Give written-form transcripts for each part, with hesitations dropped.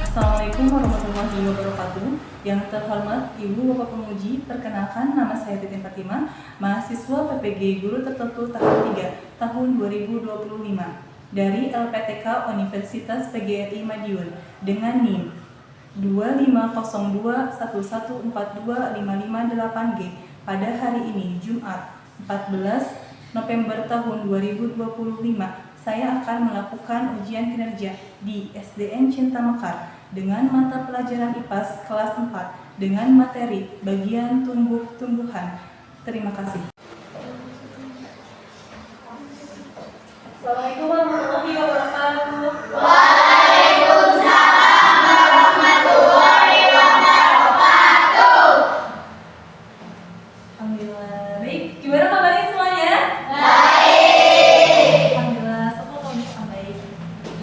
Assalamualaikum warahmatullahi wabarakatuh. Yang terhormat Ibu Bapak Penguji, perkenalkan nama saya Titin Fatimah, mahasiswa PPG Guru Tertentu tahun 3 tahun 2025 dari LPTK Universitas PGRI Madiun dengan NIM 25021142558G pada hari ini Jumat 14 November tahun 2025. Saya akan melakukan ujian kinerja di SDN Cinta Mekar dengan mata pelajaran IPAS kelas 4 dengan materi bagian tumbuh-tumbuhan. Terima kasih. Assalamualaikum warahmatullahi wabarakatuh. Waalaikumsalam warahmatullahi wabarakatuh. Alhamdulillah. Baik, gimana kabarnya semuanya? Baik. Alhamdulillah, semua bisa baik.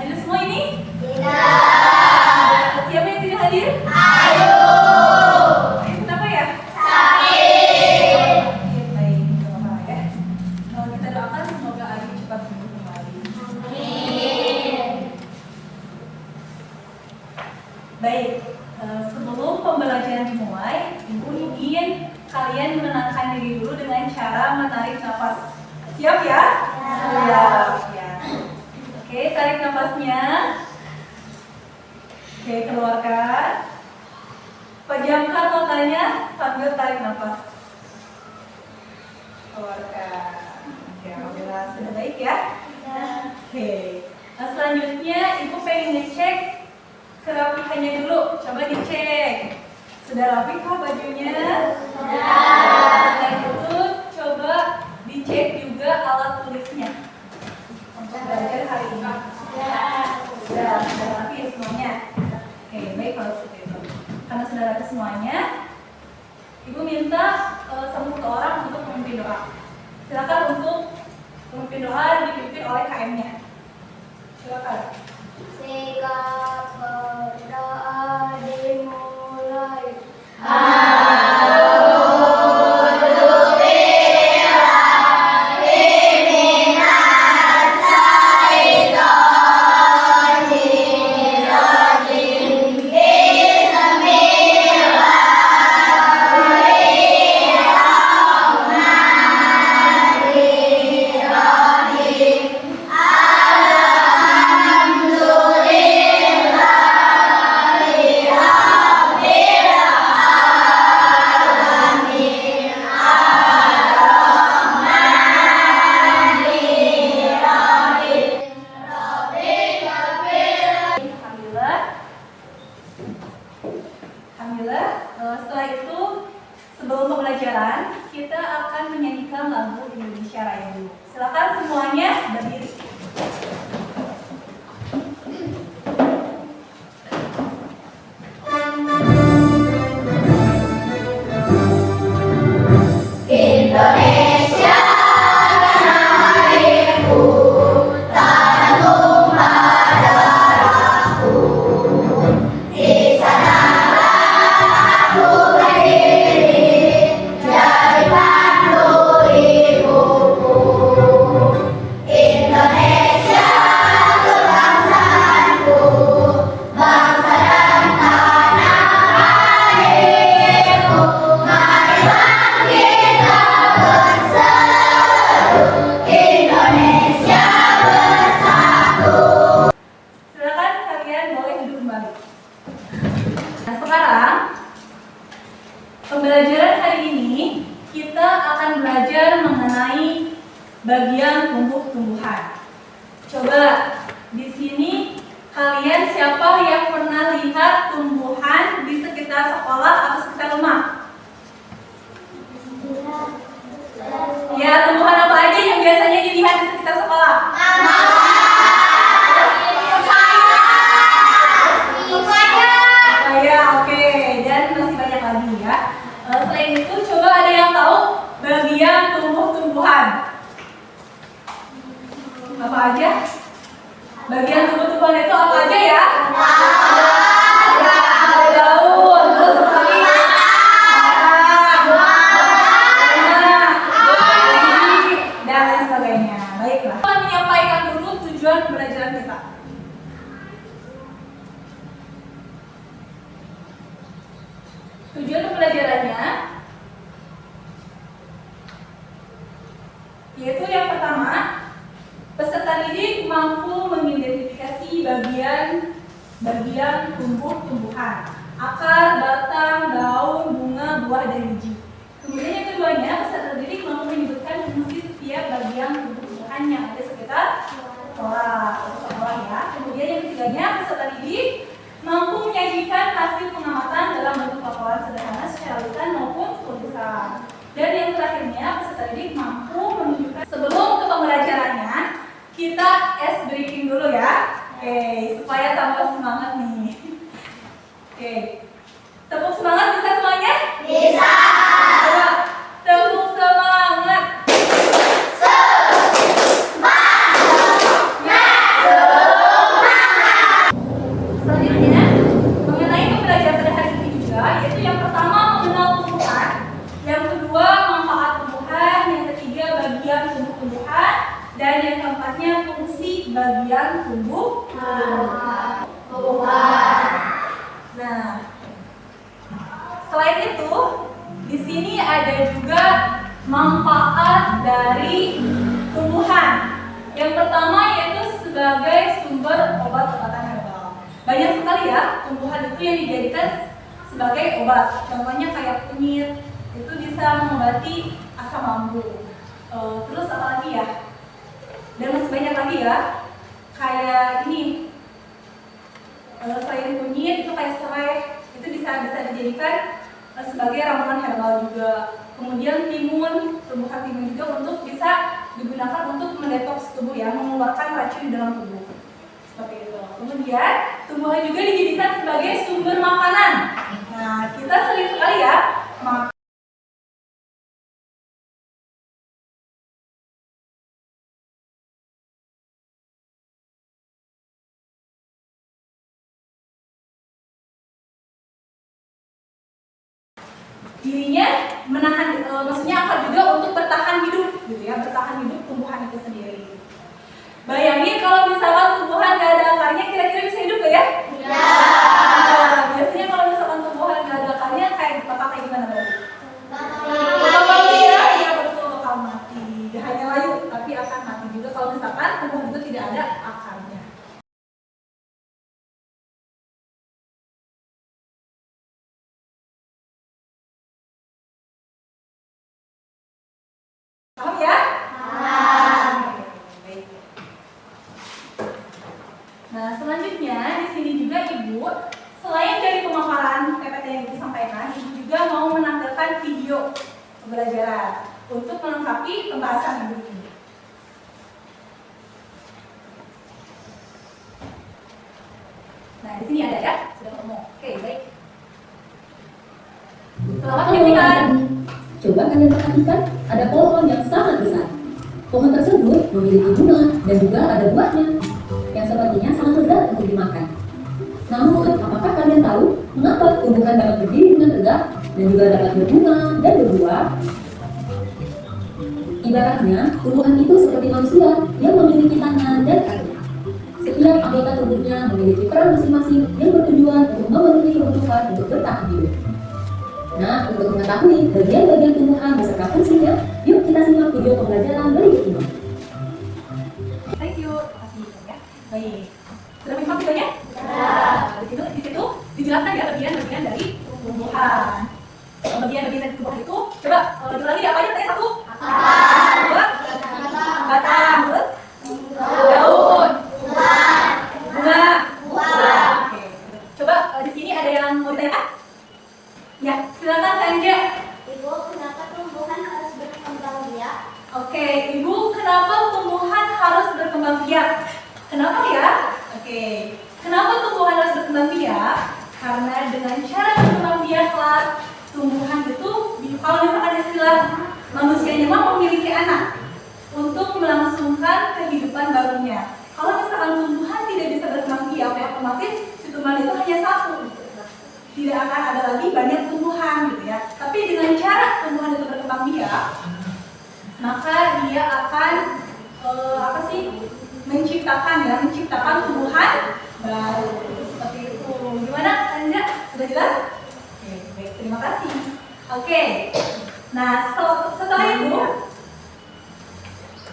Hadir semua ini? Tidak. Siapa yang tidak hadir? Ayo. Kenapa ya? Sakit. Sakit, baik, tidak apa-apa ya. Kalau kita doakan semoga Adi cepat sembuh kembali. Amin. Baik, sebelum pembelajaran dimulai, Ibu ingin kalian menenangkan diri dulu dengan cara menarik nafas. Siap ya? Siap. Ya. Oke, tarik nafasnya. Oke, keluarkan. Pejamkan matanya sambil tarik nafas. Keluarkan. Oke, alhamdulillah sudah baik ya. Oke. Nah, selanjutnya Ibu pengen ngecek kerapihannya dulu. Coba dicek. Sudah rapi kah bajunya? Selain itu coba dicek juga alat tulisnya untuk belajar hari ini. Sudah rapi ya semuanya. Oke, baik kalau seperti itu. Karena sudah rapi semuanya, Ibu minta salah satu orang untuk memimpin doa. Silakan untuk memimpin doa dipimpin oleh KM-nya. Silakan. Sikap berdoa dimulai. Alhamdulillah, setelah itu sebelum pembelajaran kita akan menyanyikan lagu Indonesia Raya dulu. Silakan semuanya berdiri. Indonesia tanah airku, tanah tumpah darahku. Di sanalah aku berdiri, jadi pandu ibuku. Indonesia kebangsaanku, bangsa dan tanah airku. Marilah kita berseru, Indonesia bersatu. Silakan kalian boleh duduk kembali. Nah, sekarang pembelajaran hari ini kita akan belajar mengenai bagian tumbuh-tumbuhan. Coba di sini kalian siapa yang pernah lihat tumbuhan di sekitar sekolah atau sekitar rumah? Ya, tumbuhan apa aja yang biasanya dilihat di sekitar sekolah? Ya, oke. Dan masih banyak lagi ya. Selain itu, coba ada yang tahu bagian tumbuh-tumbuhan? Apa aja? Bagian tumbuh-tumbuhan itu apa aja ya? Ada daun, terus apa lagi? Tujuan pembelajarannya yaitu yang pertama, peserta didik mampu mengidentifikasi bagian tumbuh-tumbuhan, akar, batang, daun, bunga, buah, dan biji. Kemudian yang keduanya, peserta didik mampu menyebutkan fungsi setiap bagian tumbuh-tumbuhan yang ada sekitar sekolah ya. Kemudian yang ketiganya, peserta didik mampu menyajikan hasil pengamatan dalam bentuk laporan sederhana secara lisan maupun tulisan. Dan yang terakhirnya, peserta didik mampu menunjukkan. Sebelum ke pembelajarannya, kita ice breaking dulu ya. Oke, supaya tambah semangat nih. Oke, tepuk semangat bisa semuanya? Bisa. Coba, tepuk semangat. Selanjutnya, mengenai pembelajaran pada hari ini juga, yaitu yang pertama mengenal tumbuhan, yang kedua manfaat tumbuhan, yang ketiga bagian tumbuh-tumbuhan, dan yang keempatnya fungsi bagian tumbuhan. Nah, selain itu, di sini ada juga manfaat dari tumbuhan. Yang pertama yaitu sebagai sumber obat-obatan herbal. Banyak sekali ya tumbuhan itu yang dijadikan sebagai obat. Contohnya kayak kunyit, itu bisa mengobati asam lambung. Terus apa lagi ya? Dan masih banyak lagi ya. Kayak ini. Selain kunyit itu kayak serai, itu bisa dijadikan sebagai ramuan herbal juga. Kemudian timun, tumbuhan timun juga untuk bisa digunakan untuk mendetoks tubuh ya, mengeluarkan racun di dalam tubuh. Seperti itu. Kemudian tumbuhan juga dijadikan sebagai sumber makanan. Nah, kita sering sekali ya makan. Dirinya menahan, maksudnya akar juga untuk bertahan hidup, gitu ya, bertahan hidup tumbuhan itu sendiri. Bayangin kalau misalkan tumbuhan nggak ada akarnya, kira-kira bisa hidup gak ya? Ya. Nah, biasanya kalau misalkan tumbuhan nggak ada akarnya, kayak gimana berarti? Bakal mati ya, iya betul, bakal mati. Hanya layu, tapi akan mati juga kalau misalkan tumbuhan itu tidak ada akarnya. Paham ya? Baik. Nah, selanjutnya di sini juga Ibu, selain dari pemaparan PPT yang Ibu sampaikan, Ibu juga mau menampilkan video pembelajaran untuk melengkapi pembahasan Ibu ini. Nah, di sini ada ya, sudah ketemu. Oke, baik. Selamat menyaksikan. Coba kalian perhatikan, ada pohon yang sangat besar. Pohon tersebut memiliki bunga dan juga ada buahnya yang sepertinya sangat lezat untuk dimakan. Namun, apakah kalian tahu mengapa tumbuhan dapat berdiri dengan tegak dan juga dapat berbunga dan berbuah? Ibaratnya, tumbuhan itu seperti manusia yang memiliki tangan dan kaki. Setiap anggota tubuhnya memiliki peran masing-masing yang bertujuan untuk memenuhi kebutuhan untuk bertahan hidup. Nah, untuk mengetahui bagian-bagian tumbuhan beserta fungsinya, yuk kita simak video pembelajaran berikut ini. Thank you. Terima kasih ya. Baik. Sudah menyimak videonya? Ya. Di situ dijelaskan ya bagian-bagian dari tumbuhan. Bagian-bagian dari tumbuhan itu, coba ulangi apa aja tadi satu? Akar. Dua, batang, terus daun, bunga, buah. Oke. Coba di sini ada yang mau ditanyakan? Ya, silakan Tanja. Ibu, kenapa tumbuhan harus berkembang biak? Oke, Ibu, kenapa tumbuhan harus berkembang biak? Kenapa ya? Oke, kenapa tumbuhan harus berkembang biak? Karena dengan cara berkembang biaklah tumbuhan itu, kalau misalkan istilah manusianya mah memiliki anak untuk melangsungkan kehidupan barunya. Kalau misalkan tumbuhan tidak bisa berkembang biak, otomatis si tumbuhan itu hanya satu. Tidak akan ada lagi banyak tumbuhan gitu ya. Tapi dengan cara tumbuhan itu berkembang biak, maka dia akan menciptakan tumbuhan baru seperti itu. Gimana Anja? Sudah jelas? Oke, baik. Terima kasih. Nah, setelah itu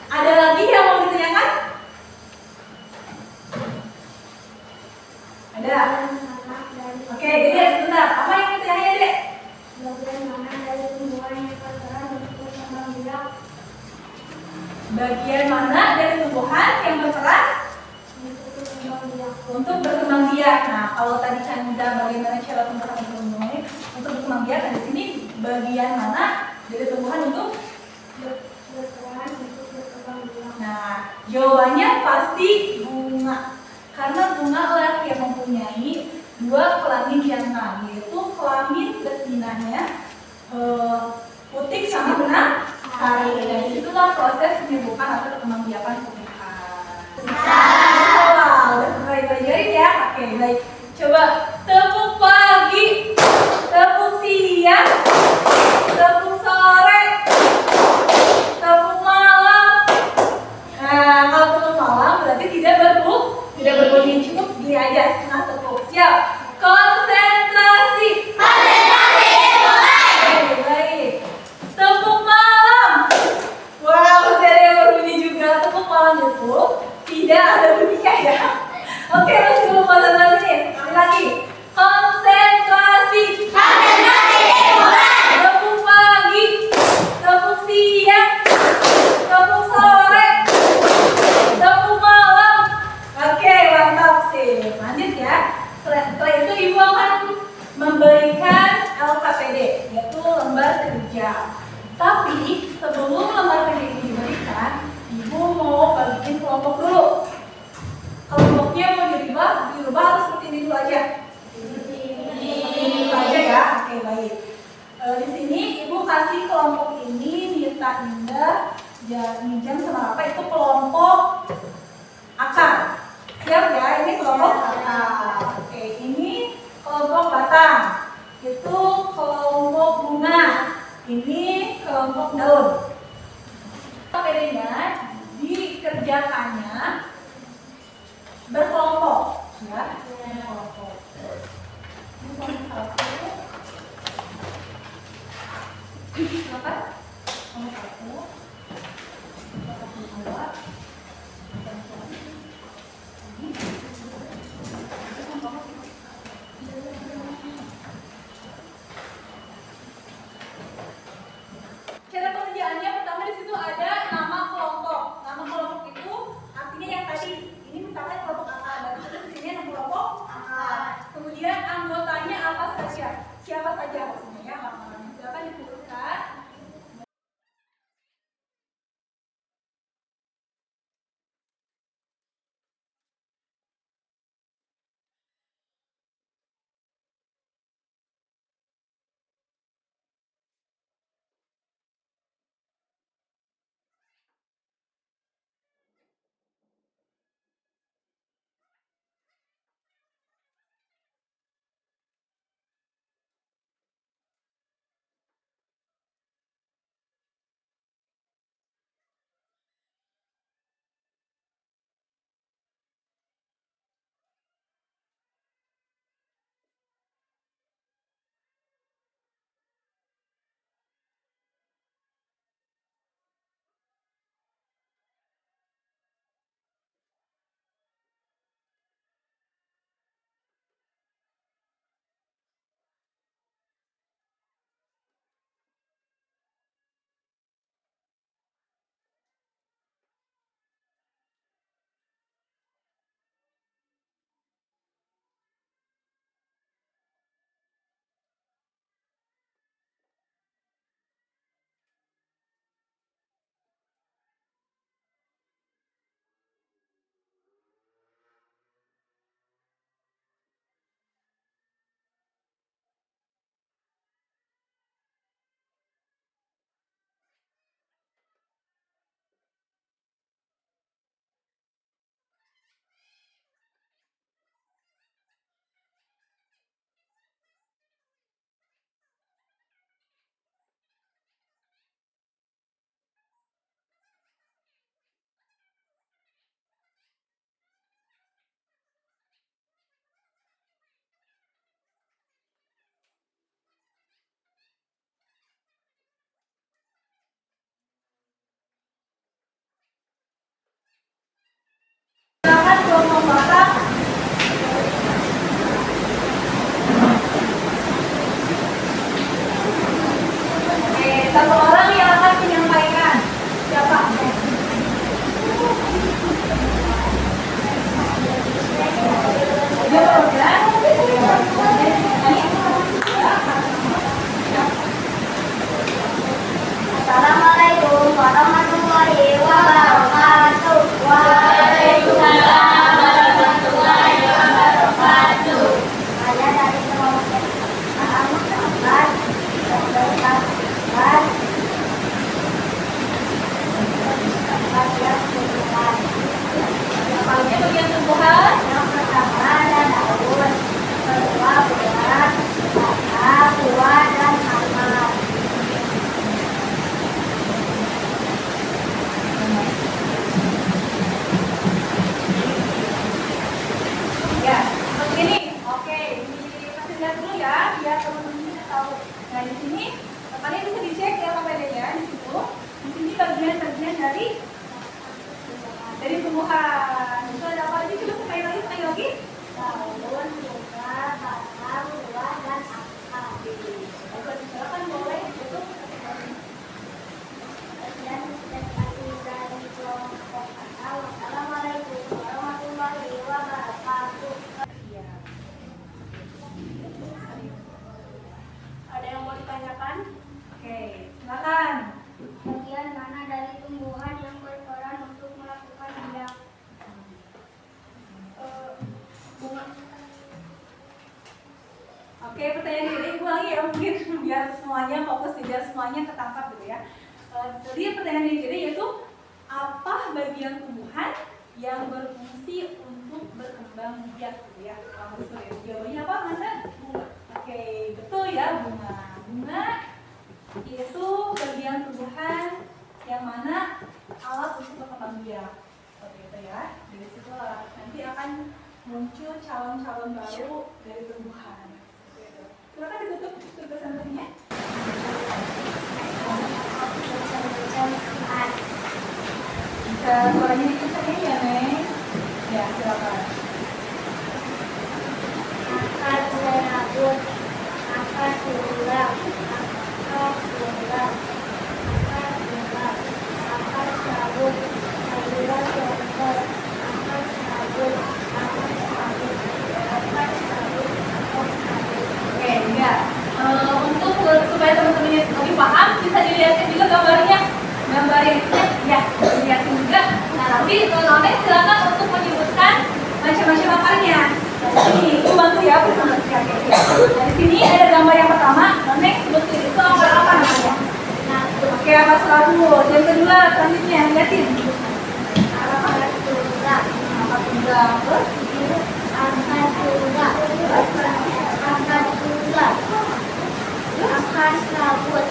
ada lagi yang mau ditanyakan? Ada? Oke, Dede sebentar. Apa yang ditanya, Dek? Bagian mana dari tumbuhan yang terserah untuk berkembang biak? Bagian mana dari tumbuhan yang berperan untuk berkembang biak? Nah, kalau tadi kan udah bagaimana cara tumbuhan untuk berkembang biak, nah di sini bagian mana dari tumbuhan untuk berperan untuk berkembang biak? Nah, jawabannya pasti bunga. Karena bunga lah yang mempunyai dua kelamin jantan, yaitu kelamin betinanya putik sama benang sari. Dan disitulah proses penyembuhan atau perkembangbiakan pernikahan. Wow, udah mulai belajarin ya. Oke, baik. Coba tepuk pagi, tepuk siang, tepuk sore, tepuk malam. Nah, kalau tepuk malam berarti tidak berbunyi, cukup gini aja, setengah tepuk. Siap. Konsentrasi. Oke, baik. Tepuk malam. Wow, masih ada yang berbunyi juga. Tepuk malam itu tidak ada bunyinya ya. Oke, masih belum konsentrasi nih. Sekali lagi. Konsentrasi. Tepuk pagi, tepuk siang, tepuk sore, tepuk malam. Oke, mantap sih. Lanjut ya. Setelah itu ibu akan memberikan LKPD, yaitu lembar kerja. Tapi sebelum lembar kerja ini diberikan, ibu mau bagiin kelompok dulu. Kelompoknya mau dirubah atau seperti ini dulu aja? Seperti ini dulu aja ya. Oke, baik. Di sini ibu kasih kelompok ini Nita, Indah, Jam sama apa itu kelompok akar. Siap ya, ini kelompok akar. Oke, ini kelompok batang. Itu kelompok bunga. Ini kelompok daun. Bedanya dikerjakannya berkelompok, ya. Berkelompok. Ini kelompok satu. Silakan. Kelompok satu. Kelompok dua. Cara pengerjaannya pertama di situ ada nama kelompok. Nama kelompok itu artinya yang tadi. Ini misalnya kelompok akar. Berarti terus di sini ada kelompok akar. Kemudian anggotanya apa saja? Siapa saja maksudnya ya? Silakan dituliskan. ya. Assalamualaikum warahmatullahi wabarakatuh. Waalaikumsalam warahmatullahi wabarakatuh. Saya dari kelompok Ahmad Apalagi bagian tumbuhan? yang pertama ada daun, kedua buah, ketiga buah dan akar. Ya, seperti ini. Oke, dikasih lihat dulu ya, biar teman-teman bisa tahu. Nah, di sini depannya bisa dicek ya papedenya di situ. Di sini bagian-bagian dari tumbuhan. Itu ada apa aja? Coba sekali lagi. Daun, bunga, batang, buah dan akar. Oke, silakan boleh itu. Dan kasih dari kelompok akal. Assalamualaikum warahmatullahi wabarakatuh. Iya. Ada yang mau ditanyakan? Oke, silakan. Bagian mana dari tumbuhan yang berperan untuk melakukan bidang bunga? Oke, pertanyaan ini ulangi ya, mungkin biar semuanya fokus, biar semuanya ketangkap gitu ya. Jadi pertanyaan ini yaitu apa bagian tumbuhan yang berfungsi untuk berkembang biak gitu ya? Kamu sudah jawabannya apa? Mana? Bunga. Oke, betul ya, bunga. Bunga itu bagian tumbuhan yang mana alat untuk berkembang biak. Seperti itu ya. Dari situ nanti akan muncul calon-calon baru dari tumbuhan. Seperti itu. Silakan ditutup tulisannya. Bisa suaranya dikencangin ya, Neng? Ya, silakan. Akar serabut, akar tulang, akar tulang, akar tulang, akar serabut, aliran jongkol, akar serabut, akar serabut, akar serabut, akar serabut. Oke, ya. Untuk supaya teman-teman lebih paham, bisa dilihatin juga gambarnya. Gambarnya ya, dilihatin juga. Nah, nanti Noneng silakan untuk menyebutkan macam-macam akarnya. Ini, itu bantu ya bersama sekali. Nah, di sini ada gambar yang pertama. Noneng sebutin itu akar apa namanya? Oke, akar serabut. Yang kedua, selanjutnya lihatin. Akar tulang, Akar tunggal. Terus, akar tulang, akar tulang, akar serabut,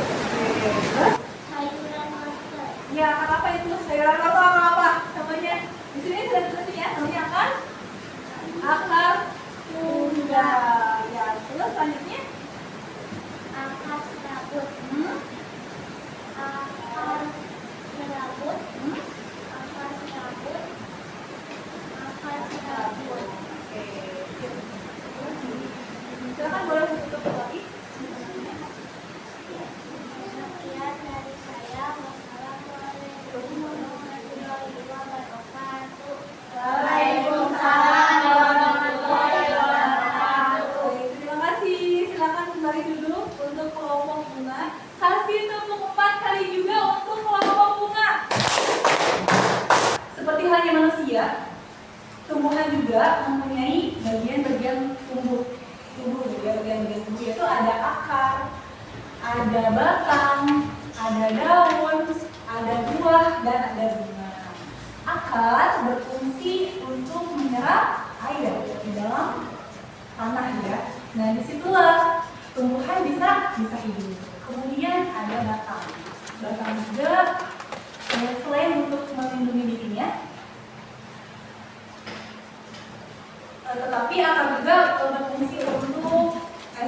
terus. sayuran wortel. Ya, akar apa itu? Sayuran atau akar apa? Namanya di sini sudah ditulis ya, namanya akar tunggal. Ya, terus selanjutnya Akar serabut, akar serabut, akar serabut, akar serabut. Oke. Silakan boleh tutup lagi. Sekian dari saya. Wassalamualaikum warahmatullahi wabarakatuh. Waalaikumsalam warahmatullahi wabarakatuh. Terima kasih. Silakan kembali duduk untuk kelompok bunga. Kasih tepuk 4 kali juga untuk kelompok bunga. Seperti halnya manusia, tumbuhan juga mempunyai bagian-bagian tubuh ya, bagian-bagian tubuh itu ada akar, ada batang, ada daun, ada buah, dan ada bunga. Akar berfungsi untuk menyerap air di dalam tanah ya. Nah, disitulah tumbuhan bisa hidup. Kemudian ada batang. Batang juga selain untuk melindungi dirinya, tetapi akar juga berfungsi untuk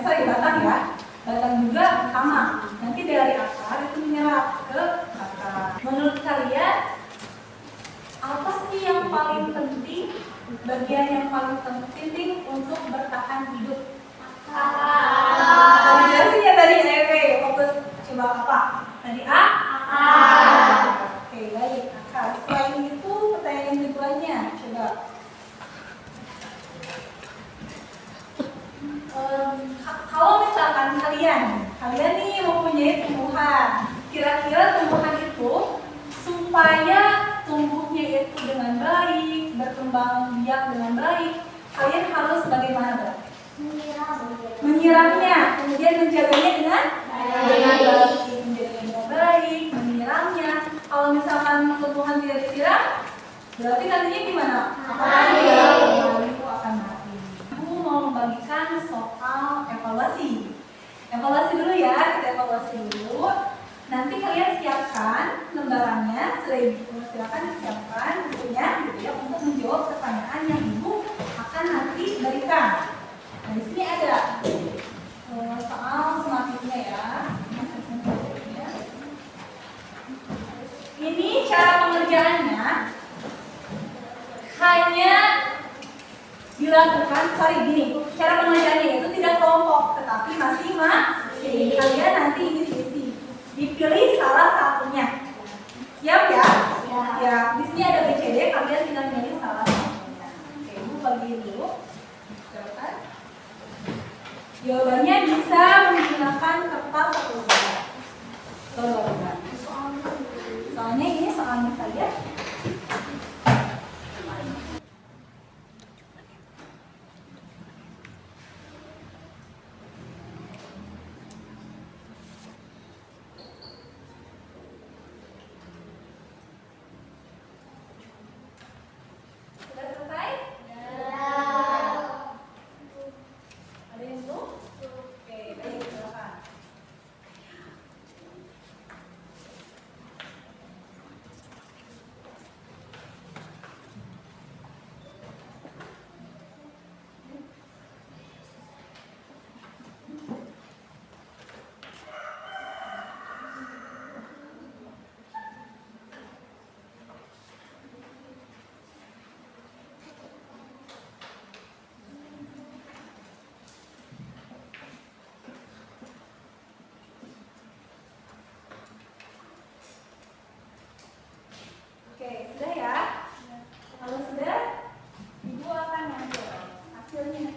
batang ya. Batang juga sama. Nanti dari akar itu menyerap ke akar. Menurut kalian apa sih yang paling penting? Bagian yang paling penting untuk bertahan hidup? Akar. Saya jelasin ya tadi. Oke, fokus. Coba apa? Tadi akar. Oke, baik. Akar. Selain itu pertanyaan keduanya. Coba. Kalau misalkan kalian nih mempunyai tumbuhan, kira-kira tumbuhan itu supaya tumbuhnya itu dengan baik, berkembang biak dengan baik, kalian harus bagaimana, Mbak? Menyiramnya, kemudian menjaganya dengan baik, menyiramnya. Kalau misalkan tumbuhan tidak disiram, berarti nantinya gimana? Itu akan mati. Aku mau membagikan soal evaluasi. Evaluasi dulu ya, kita evaluasi dulu. Nanti kalian siapkan lembarannya, silakan disiapkan bukunya gitu ya untuk menjawab pertanyaan yang ibu akan nanti berikan. Nah, di sini ada soal selanjutnya ya. Ini cara pengerjaannya hanya dilakukan, cara pengerjaannya itu tidak kelompok, tetapi masing-masing. Kalian nanti ini dipilih salah satunya. Siap ya? Siap. Di sini ada BCD, kalian tinggal pilih salah satunya. Oke, ibu bagi dulu. Silakan. Jawabannya bisa menggunakan kertas atau lembar. Soalnya ini soalnya saja. Sudah selesai? Ada yang belum? Oke, baik, silakan. Oke, sudah ya? Kalau sudah, ibu akan menjawab hasilnya.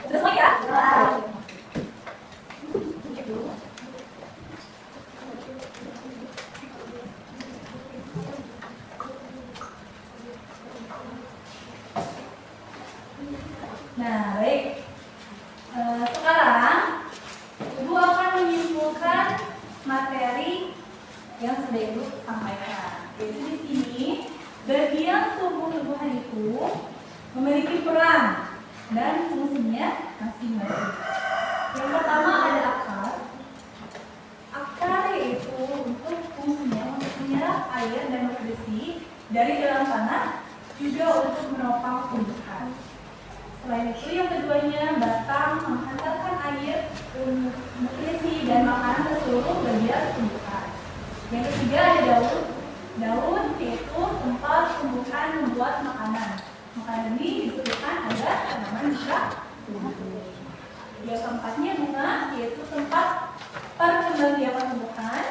Sudah semua ya? Nah, baik. Sekarang ibu akan menyimpulkan materi yang sudah ibu sampaikan. Jadi di sini bagian tumbuh-tumbuhan itu memiliki peran dan fungsinya masing-masing. Yang pertama ada akar. Akar yaitu untuk fungsinya untuk menyerap air dan nutrisi dari dalam tanah, juga untuk menopang tumbuhan. Selain itu yang keduanya batang menghantarkan air, nutrisi dan makanan ke seluruh bagian tumbuhan. Yang ketiga ada daun. Daun yaitu tempat tumbuhan membuat makanan. Makanan ini dibutuhkan agar tanaman bisa tumbuh. Yang keempatnya bunga, yaitu tempat perkembangbiakan tumbuhan.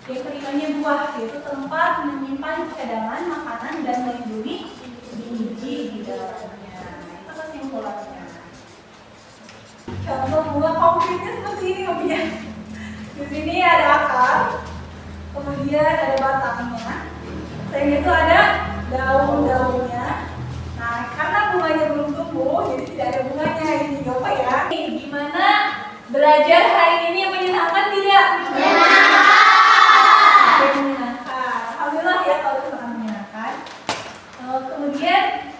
Yang kelimanya buah, yaitu tempat menyimpan cadangan makanan dan melindungi biji di dalamnya. Itu kesimpulannya. Contoh bunga konkretnya seperti ini ya. Di sini ada akar, kemudian ada batangnya, selain itu ada daun-daunnya. Nah, karena bunganya belum tumbuh, jadi tidak ada bunganya. Ini apa ya? Gimana belajar hari ini yang menyenangkan tidak? Menyenangkan. Alhamdulillah ya kalau misalkan menyenangkan. Kemudian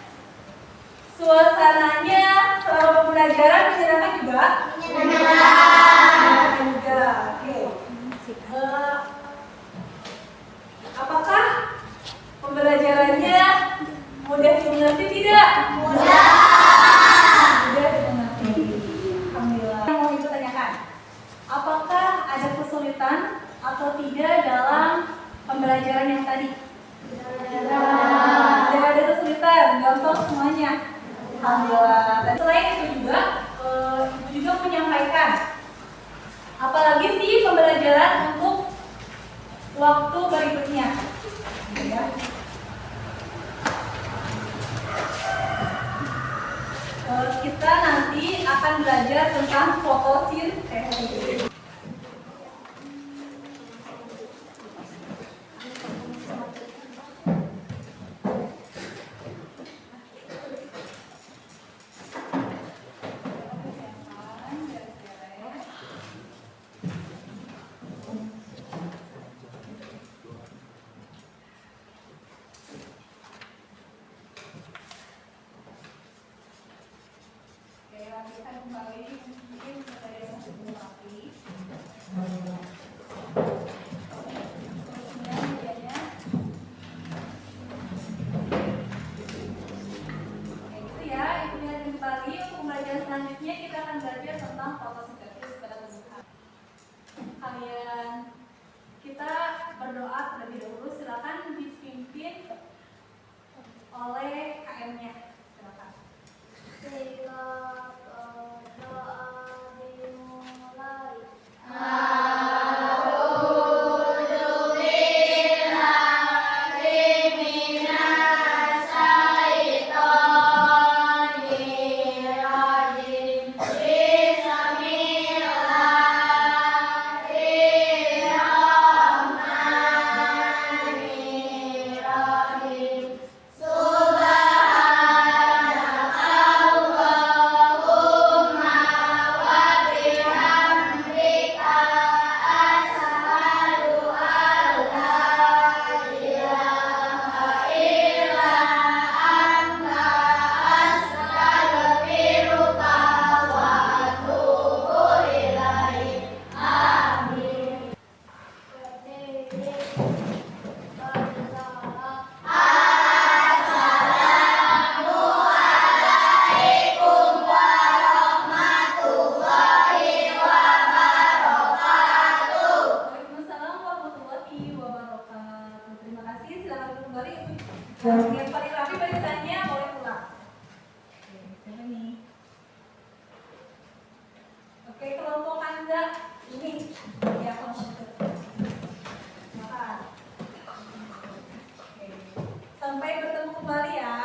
suasananya selama pembelajaran menyenangkan juga? Menyenangkan juga. Oke. Apakah pembelajarannya mudah dimengerti tidak? Mudah dimengerti. Alhamdulillah. Yang mau ibu tanyakan, apakah ada kesulitan atau tidak dalam pembelajaran yang tadi? Tidak ada kesulitan, gampang semuanya. Alhamdulillah. Dan selain itu juga, ibu juga menyampaikan, apalagi sih pembelajaran untuk waktu berikutnya. Ya. Kita nanti akan belajar tentang fotosintesis. Kita kembali mungkin dari yang sebelum rapi. Gitu ya, itu lihat kembali untuk pembelajaran selanjutnya kita akan belajar tentang fotosintesis pada tumbuhan. Kalian kita berdoa terlebih dahulu, silakan dipimpin oleh KM-nya. Silakan. Yang paling rapi barisannya boleh pulang. Oke, siapa nih? Oke, kelompok Anda ini ya komputer. Makan. Oke. Sampai bertemu kembali ya.